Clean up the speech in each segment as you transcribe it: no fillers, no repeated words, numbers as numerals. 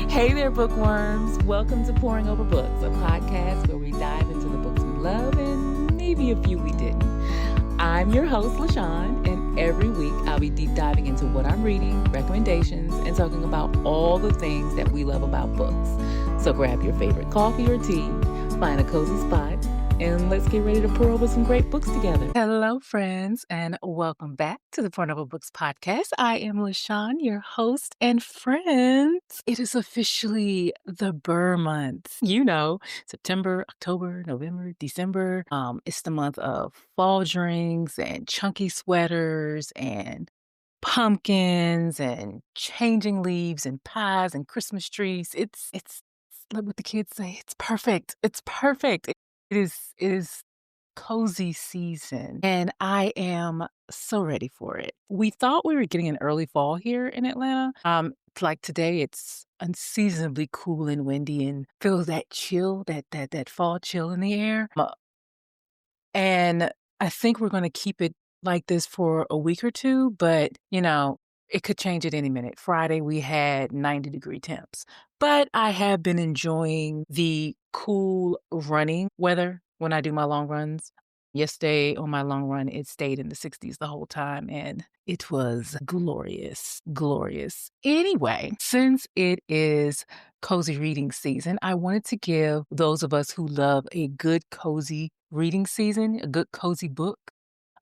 Hey there, bookworms. Welcome to Pouring Over Books, a podcast where we dive into the books we love and maybe a few we didn't. I'm your host, LaShawn, and every week I'll be deep diving into what I'm reading, recommendations, and talking about all the things that we love about books. So grab your favorite coffee or tea, find a cozy spot, and let's get ready to pour over some great books together. Hello, friends, and welcome back to the Pouring Over Books podcast. I am LaShawn, your host, and friends, it is officially the Burr month. You know, September, October, November, December. It's the month of fall drinks and chunky sweaters and pumpkins and changing leaves and pies and Christmas trees. It's like what the kids say. It's perfect. It's perfect. It is cozy season, and I am so ready for it. We thought we were getting an early fall here in Atlanta. Like today, it's unseasonably cool and windy, and feels that chill, that fall chill in the air. And I think we're going to keep it like this for a week or two, but it could change at any minute. Friday, we had 90-degree temps, but I have been enjoying the cool running weather when I do my long runs. Yesterday on my long run, it stayed in the 60s the whole time, and it was glorious, glorious. Anyway, since it is cozy reading season, I wanted to give those of us who love a good cozy reading season, a good cozy book,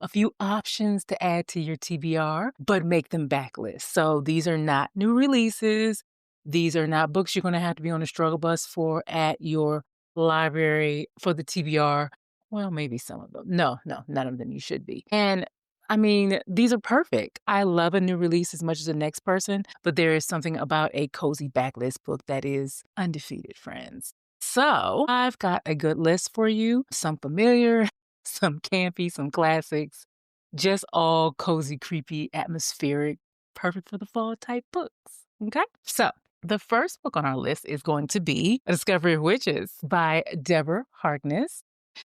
a few options to add to your TBR, but make them backlist. So these are not new releases. These are not books you're going to have to be on a struggle bus for at your library for the TBR. Well, maybe some of them. No, none of them you should be. And I mean, these are perfect. I love a new release as much as the next person, but there is something about a cozy backlist book that is undefeated, friends. So I've got a good list for you. Some familiar, some campy, some classics, just all cozy, creepy, atmospheric, perfect for the fall type books. Okay? So the first book on our list is going to be A Discovery of Witches by Deborah Harkness.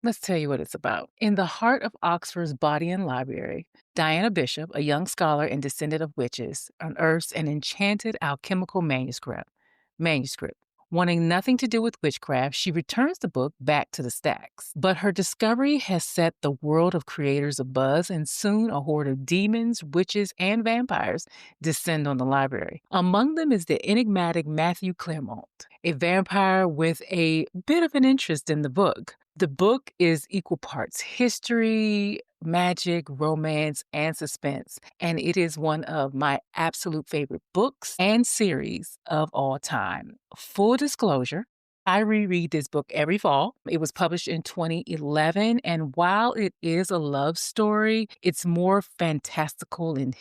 Let's tell you what it's about. In the heart of Oxford's Bodleian Library, Diana Bishop, a young scholar and descendant of witches, unearths an enchanted alchemical manuscript. Wanting nothing to do with witchcraft, she returns the book back to the stacks. But her discovery has set the world of creators abuzz, and soon a horde of demons, witches, and vampires descend on the library. Among them is the enigmatic Matthew Claremont, a vampire with a bit of an interest in the book. The book is equal parts history, magic, romance, and suspense, and it is one of my absolute favorite books and series of all time. Full disclosure, I reread this book every fall. It was published in 2011, and while it is a love story, it's more fantastical and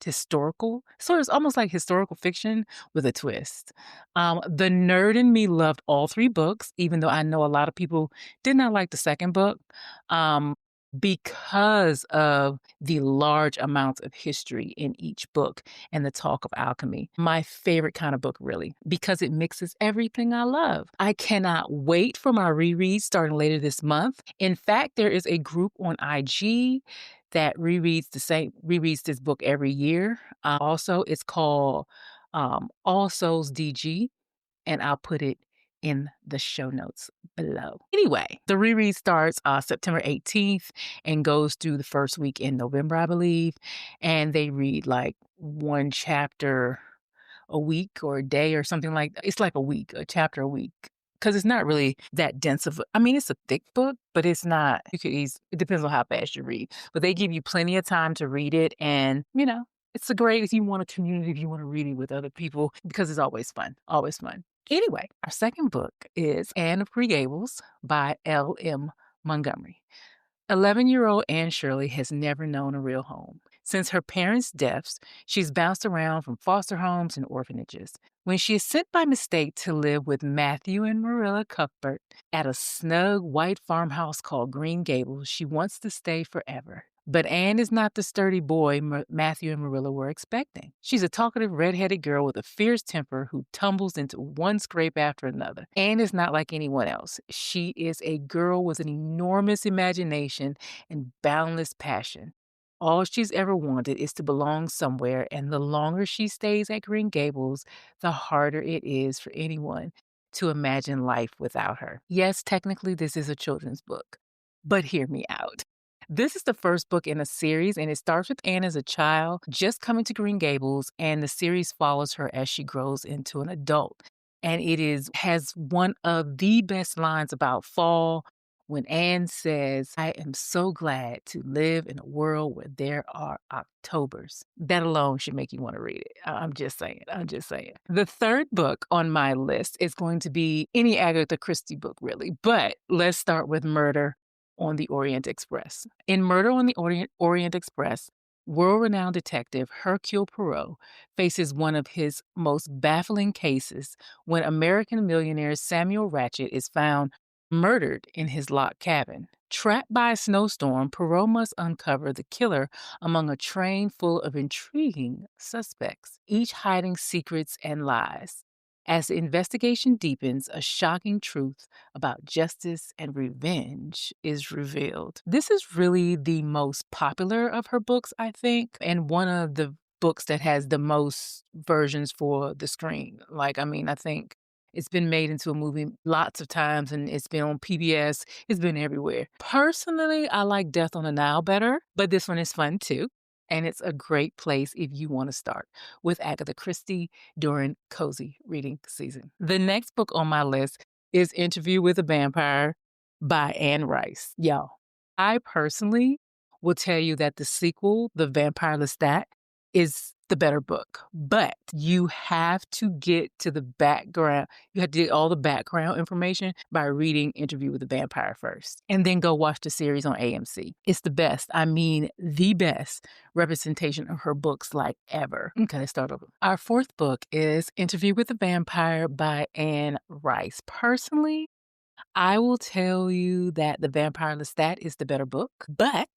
historical. So it's almost like historical fiction with a twist. The nerd in me loved all three books, even though I know a lot of people did not like the second book. Because of the large amounts of history in each book and the talk of alchemy. My favorite kind of book, really, because it mixes everything I love. I cannot wait for my reread starting later this month. In fact, there is a group on IG that rereads this book every year. Also, it's called All Souls DG, and I'll put it in the show notes below. Anyway, the reread starts September 18th and goes through the first week in November, I believe. And they read like one chapter a week or a day or something like that. It's like a chapter a week. Because it's not really that dense it's a thick book, but it's not, it depends on how fast you read. But they give you plenty of time to read it. And, it's a great, if you want a community, if you want to read it with other people, because it's always fun, always fun. Anyway, our second book is Anne of Green Gables by L.M. Montgomery. 11-year-old Anne Shirley has never known a real home. Since her parents' deaths, she's bounced around from foster homes and orphanages. When she is sent by mistake to live with Matthew and Marilla Cuthbert at a snug white farmhouse called Green Gables, she wants to stay forever. But Anne is not the sturdy boy Matthew and Marilla were expecting. She's a talkative, red-headed girl with a fierce temper who tumbles into one scrape after another. Anne is not like anyone else. She is a girl with an enormous imagination and boundless passion. All she's ever wanted is to belong somewhere, and the longer she stays at Green Gables, the harder it is for anyone to imagine life without her. Yes, technically, this is a children's book, but hear me out. This is the first book in a series, and it starts with Anne as a child just coming to Green Gables, and the series follows her as she grows into an adult. And has one of the best lines about fall when Anne says, "I am so glad to live in a world where there are Octobers." That alone should make you want to read it. I'm just saying. I'm just saying. The third book on my list is going to be any Agatha Christie book, really. But let's start with Murder on the Orient Express. In Murder on the Orient Express, world-renowned detective Hercule Poirot faces one of his most baffling cases when American millionaire Samuel Ratchet is found murdered in his locked cabin. Trapped by a snowstorm, Poirot must uncover the killer among a train full of intriguing suspects, each hiding secrets and lies. As the investigation deepens, a shocking truth about justice and revenge is revealed. This is really the most popular of her books, I think, and one of the books that has the most versions for the screen. I think it's been made into a movie lots of times, and it's been on PBS. It's been everywhere. Personally, I like Death on the Nile better, but this one is fun too. And it's a great place if you want to start with Agatha Christie during cozy reading season. The next book on my list is Interview with a Vampire by Anne Rice. Y'all, I personally will tell you that the sequel, The Vampire Lestat, is the better book, but you have to get to the background. You have to get all the background information by reading Interview with the Vampire first, and then go watch the series on AMC. It's the best. I mean, the best representation of her books like ever. Okay, let's start over. Our fourth book is Interview with the Vampire by Anne Rice. Personally, I will tell you that The Vampire Lestat is the better book, but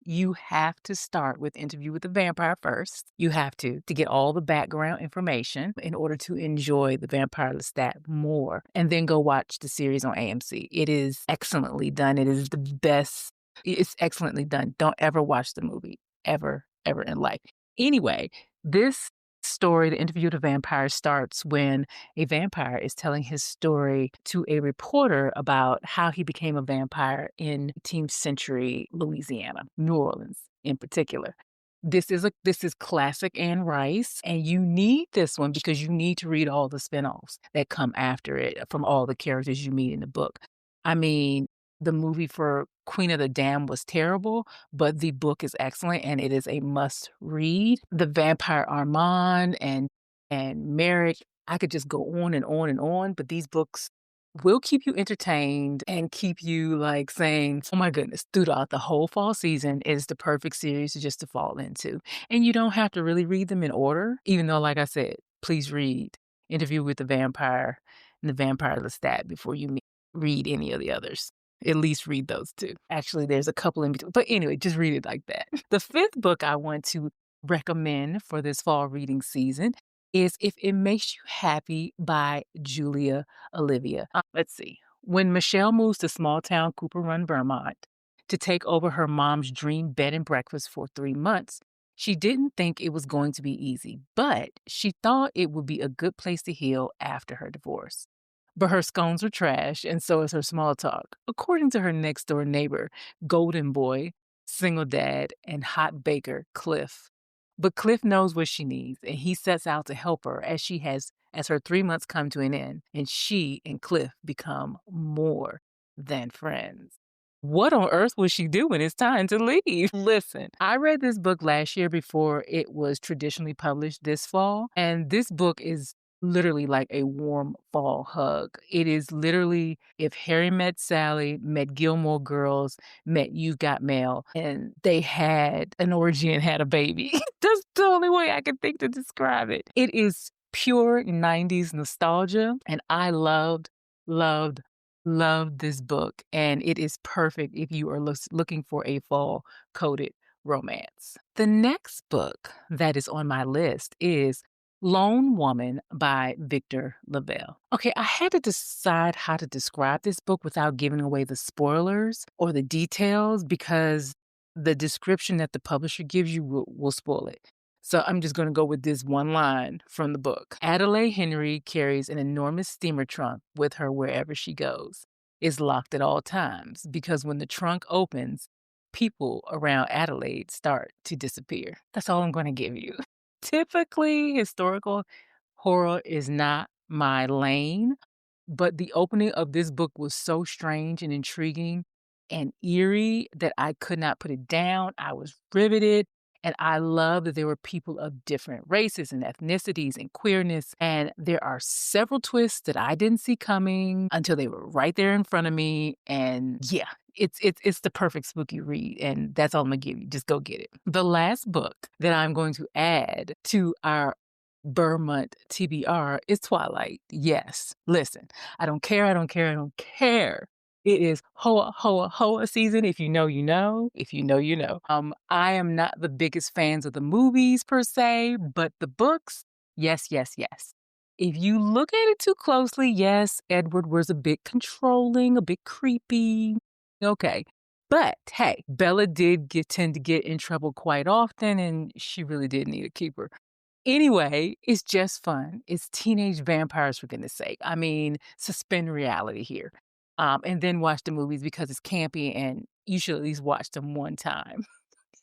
you have to start with Interview with the Vampire first. You have to get all the background information in order to enjoy The Vampire Lestat more, and then go watch the series on AMC. It is excellently done. It is the best. It's excellently done. Don't ever watch the movie, ever in life. Anyway, this story, The Interview with the Vampire, starts when a vampire is telling his story to a reporter about how he became a vampire in 18th century Louisiana, New Orleans in particular. This is classic Anne Rice, and you need this one because you need to read all the spinoffs that come after it from all the characters you meet in the book. I mean, the movie for Queen of the Dam was terrible, but the book is excellent and it is a must read. The Vampire Armand and Merrick, I could just go on and on and on, but these books will keep you entertained and keep you like saying, "Oh my goodness," throughout the whole fall season. Is the perfect series just to fall into. And you don't have to really read them in order, even though, like I said, please read Interview with the Vampire and The Vampire Lestat before you read any of the others. At least read those two. Actually, there's a couple in between. But anyway, just read it like that. The fifth book I want to recommend for this fall reading season is If It Makes You Happy by Julia Olivia. Let's see. When Michelle moves to small town Cooper Run, Vermont, to take over her mom's dream bed and breakfast for 3 months, she didn't think it was going to be easy, but she thought it would be a good place to heal after her divorce. But her scones are trash, and so is her small talk, according to her next door neighbor, Golden Boy, single dad, and hot baker, Cliff. But Cliff knows what she needs, and he sets out to help her as her 3 months come to an end, and she and Cliff become more than friends. What on earth will she do when it's time to leave? Listen, I read this book last year before it was traditionally published this fall, and this book is literally like a warm fall hug. It is literally if Harry met Sally, met Gilmore Girls, met You've Got Mail, and they had an orgy and had a baby. That's the only way I can think to describe it. It is pure 90s nostalgia, and I loved, loved this book. And it is perfect if you are looking for a fall coded romance. The next book that is on my list is Lone Woman by Victor LaValle. Okay, I had to decide how to describe this book without giving away the spoilers or the details because the description that the publisher gives you will spoil it. So I'm just going to go with this one line from the book. Adelaide Henry carries an enormous steamer trunk with her wherever she goes. It's locked at all times because when the trunk opens, people around Adelaide start to disappear. That's all I'm going to give you. Typically, historical horror is not my lane, but the opening of this book was so strange and intriguing and eerie that I could not put it down. I was riveted. And I love that there were people of different races and ethnicities and queerness. And there are several twists that I didn't see coming until they were right there in front of me. And yeah, it's the perfect spooky read. And that's all I'm gonna give you. Just go get it. The last book that I'm going to add to our Burr TBR is Twilight. Yes. Listen, I don't care. I don't care. I don't care. It is hoa, hoa, hoa season. If you know, you know. If you know, you know. I am not the biggest fans of the movies per se, but the books, yes, yes, yes. If you look at it too closely, yes, Edward was a bit controlling, a bit creepy. Okay. But hey, Bella did tend to get in trouble quite often, and she really did need a keeper. Anyway, it's just fun. It's teenage vampires, for goodness sake. I mean, suspend reality here. And then watch the movies because it's campy and you should at least watch them one time.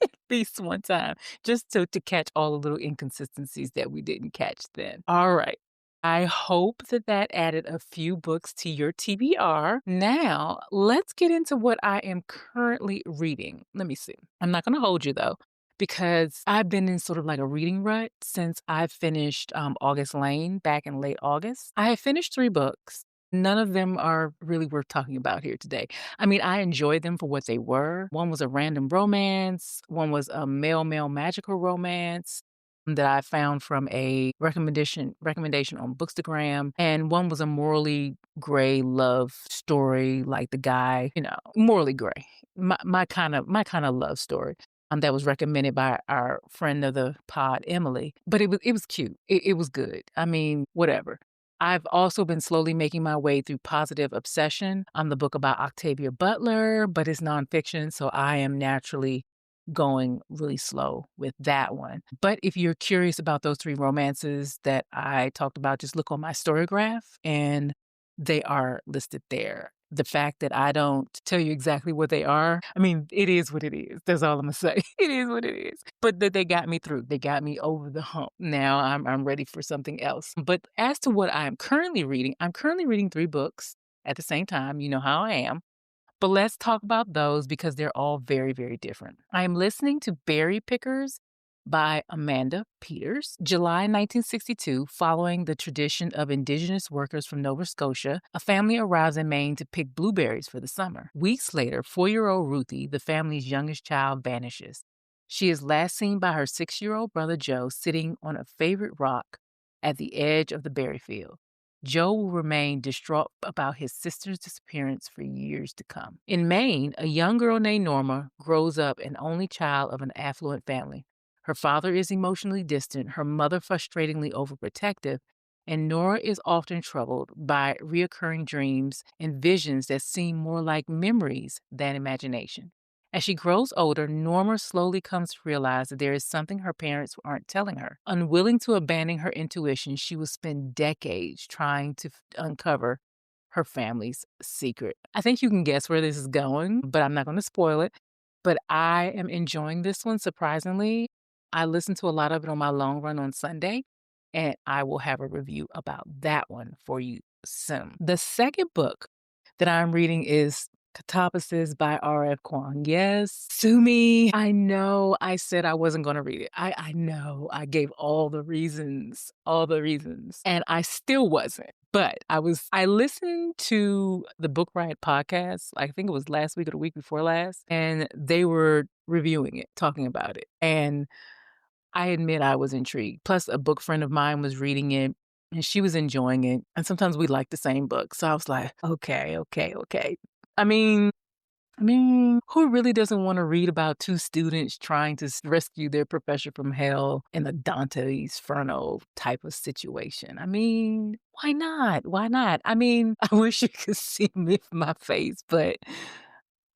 At least one time. Just to catch all the little inconsistencies that we didn't catch then. All right. I hope that added a few books to your TBR. Now, let's get into what I am currently reading. Let me see. I'm not going to hold you though, because I've been in sort of like a reading rut since I finished August Lane back in late August. I have finished 3 books. None of them are really worth talking about here today. I mean, I enjoyed them for what they were. One was a random romance, one was a male magical romance that I found from a recommendation on Bookstagram, and one was a morally gray love story, like the guy, morally gray. My kind of love story. That was recommended by our friend of the pod, Emily. But it was cute. It was good. I mean, whatever. I've also been slowly making my way through Positive Obsession. I'm the book about Octavia Butler, but it's nonfiction, so I am naturally going really slow with that one. But if you're curious about those 3 romances that I talked about, just look on my Storygraph and they are listed there. The fact that I don't tell you exactly what they are, I mean, it is what it is. That's all I'm gonna say. It is what it is. But that they got me through. They got me over the hump. Now I'm ready for something else. But as to what I'm currently reading 3 books at the same time. You know how I am. But let's talk about those because they're all very, very different. I am listening to Berry Pickers by Amanda Peters. July 1962, following the tradition of Indigenous workers from Nova Scotia, a family arrives in Maine to pick blueberries for the summer. Weeks later, 4-year-old Ruthie, the family's youngest child, vanishes. She is last seen by her 6-year-old brother Joe sitting on a favorite rock at the edge of the berry field. Joe will remain distraught about his sister's disappearance for years to come. In Maine, a young girl named Norma grows up an only child of an affluent family. Her father is emotionally distant, her mother frustratingly overprotective, and Nora is often troubled by reoccurring dreams and visions that seem more like memories than imagination. As she grows older, Norma slowly comes to realize that there is something her parents aren't telling her. Unwilling to abandon her intuition, she will spend decades trying to uncover her family's secret. I think you can guess where this is going, but I'm not going to spoil it. But I am enjoying this one, surprisingly. I listened to a lot of it on my long run on Sunday, and I will have a review about that one for you soon. The second book that I'm reading is Catabasis by R.F. Kuang. Yes, sue me. I know I said I wasn't going to read it. I know I gave all the reasons, and I still wasn't. But I listened to the Book Riot podcast, I think it was last week or the week before last, and they were reviewing it, talking about it. And I admit I was intrigued. Plus, a book friend of mine was reading it and she was enjoying it. And sometimes we like the same book. So I was like, okay. I mean, who really doesn't want to read about 2 students trying to rescue their professor from hell in a Dante's Inferno type of situation? I mean, why not? I mean, I wish you could see me my face, but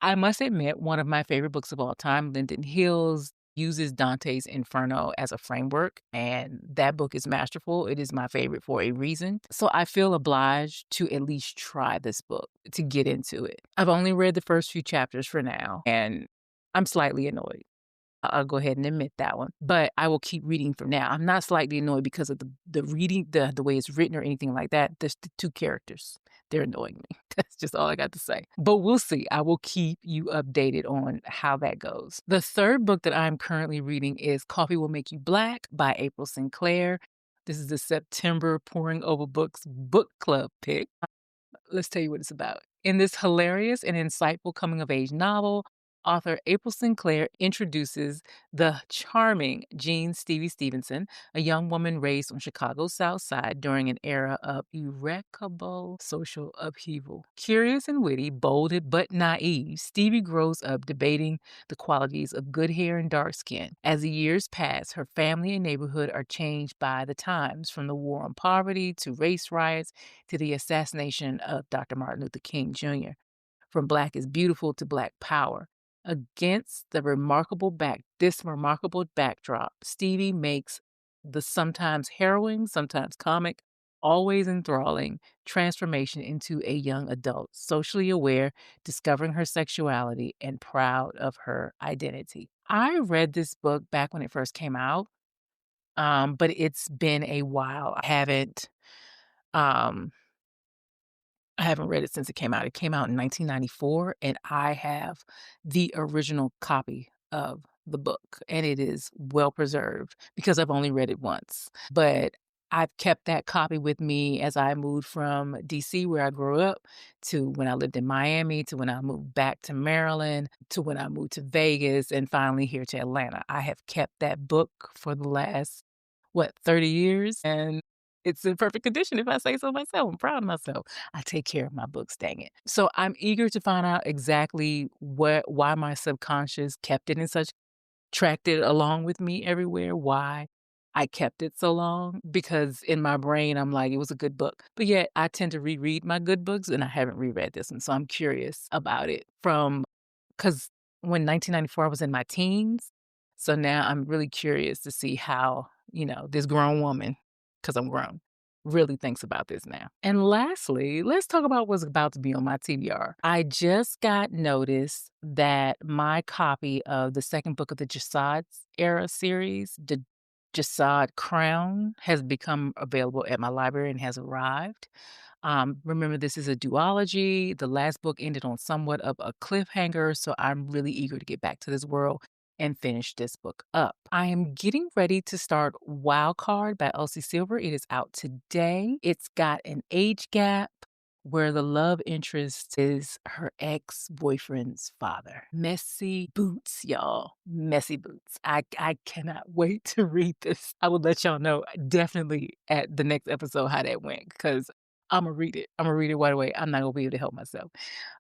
I must admit, one of my favorite books of all time, Linden Hills, uses Dante's Inferno as a framework, and that book is masterful. It is my favorite for a reason. So I feel obliged to at least try this book to get into it. I've only read the first few chapters for now, and I'm slightly annoyed. I'll go ahead and admit that one. But I will keep reading from now. I'm not slightly annoyed because of the reading, the way it's written or anything like that. There's the two characters. They're annoying me. That's just all I got to say. But we'll see. I will keep you updated on how that goes. The third book that I'm currently reading is Coffee Will Make You Black by April Sinclair. This is the September Pouring Over Books book club pick. Let's tell you what it's about. In this hilarious and insightful coming of age novel, author April Sinclair introduces the charming Jean Stevie Stevenson, a young woman raised on Chicago's South Side during an era of irreparable social upheaval. Curious and witty, bold but naive, Stevie grows up debating the qualities of good hair and dark skin. As the years pass, her family and neighborhood are changed by the times, from the war on poverty to race riots to the assassination of Dr. Martin Luther King Jr., from Black is Beautiful to Black Power. Against this remarkable backdrop, Stevie makes the sometimes harrowing, sometimes comic, always enthralling transformation into a young adult, socially aware, discovering her sexuality, and proud of her identity. I read this book back when it first came out, but it's been a while. Um, I haven't read it since it came out. It came out in 1994, and I have the original copy of the book, and it is well preserved because I've only read it once. But I've kept that copy with me as I moved from DC, where I grew up, to when I lived in Miami, to when I moved back to Maryland, to when I moved to Vegas, and finally here to Atlanta. I have kept that book for the last, 30 years? And it's in perfect condition, if I say so myself. I'm proud of myself. I take care of my books, dang it. So I'm eager to find out exactly why my subconscious kept it in such tracked it along with me everywhere, why I kept it so long, because in my brain, I'm like, it was a good book. But yet I tend to reread my good books, and I haven't reread this one. So I'm curious about it because when 1994, I was in my teens. So now I'm really curious to see how, this grown woman, because I'm grown, really thinks about this now. And lastly, let's talk about what's about to be on my TBR. I just got notice that my copy of the second book of the Jasad era series, the Jasad Crown, has become available at my library and has arrived. Remember, this is a duology. The last book ended on somewhat of a cliffhanger, so I'm really eager to get back to this world and finish this book up. I am getting ready to start Wild Card by Elsie Silver. It is out today. It's got an age gap where the love interest is her ex-boyfriend's father. Messy boots, y'all. Messy boots. I cannot wait to read this. I will let y'all know definitely at the next episode how that went, because I'm going to read it. I'm going to read it right away. I'm not going to be able to help myself.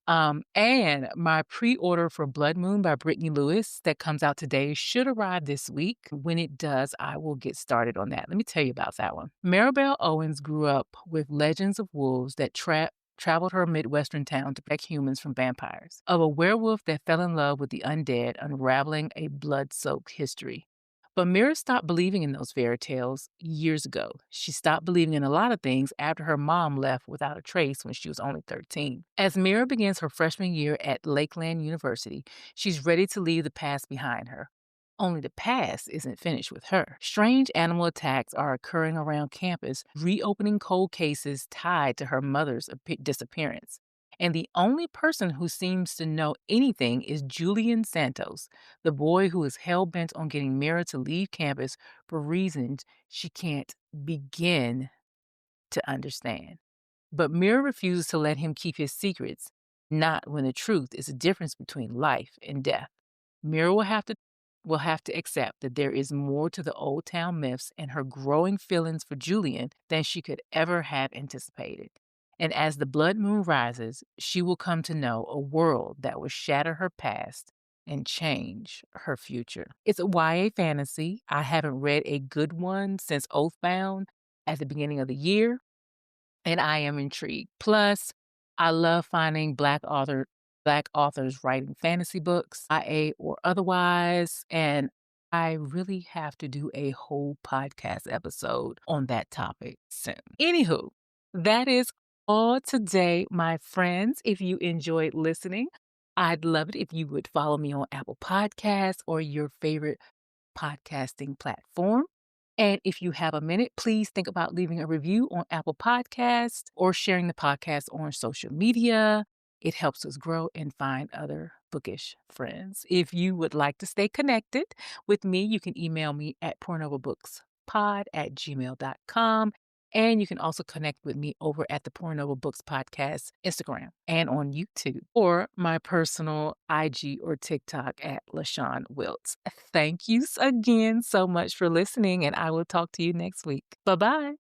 And my pre-order for Blood Moon by Brittany Lewis that comes out today should arrive this week. When it does, I will get started on that. Let me tell you about that one. Maribel Owens grew up with legends of wolves that traveled her Midwestern town to protect humans from vampires, of a werewolf that fell in love with the undead, unraveling a blood-soaked history. But Mira stopped believing in those fairy tales years ago. She stopped believing in a lot of things after her mom left without a trace when she was only 13. As Mira begins her freshman year at Lakeland University, she's ready to leave the past behind her. Only the past isn't finished with her. Strange animal attacks are occurring around campus, reopening cold cases tied to her mother's disappearance. And the only person who seems to know anything is Julian Santos, the boy who is hell-bent on getting Mira to leave campus for reasons she can't begin to understand. But Mira refuses to let him keep his secrets, not when the truth is the difference between life and death. Mira will have to accept that there is more to the old town myths and her growing feelings for Julian than she could ever have anticipated. And as the blood moon rises, she will come to know a world that will shatter her past and change her future. It's a YA fantasy. I haven't read a good one since Oathbound at the beginning of the year, and I am intrigued. Plus, I love finding Black Black authors writing fantasy books, YA or otherwise, and I really have to do a whole podcast episode on that topic soon. Anywho, that is all today, my friends. If you enjoyed listening, I'd love it if you would follow me on Apple Podcasts or your favorite podcasting platform. And if you have a minute, please think about leaving a review on Apple Podcasts or sharing the podcast on social media. It helps us grow and find other bookish friends. If you would like to stay connected with me, you can email me at pornovabookspod@gmail.com. And you can also connect with me over at the Pouring Over Books Podcast Instagram and on YouTube or my personal IG or TikTok at LaShawn Wiltz. Thank you again so much for listening, and I will talk to you next week. Bye-bye.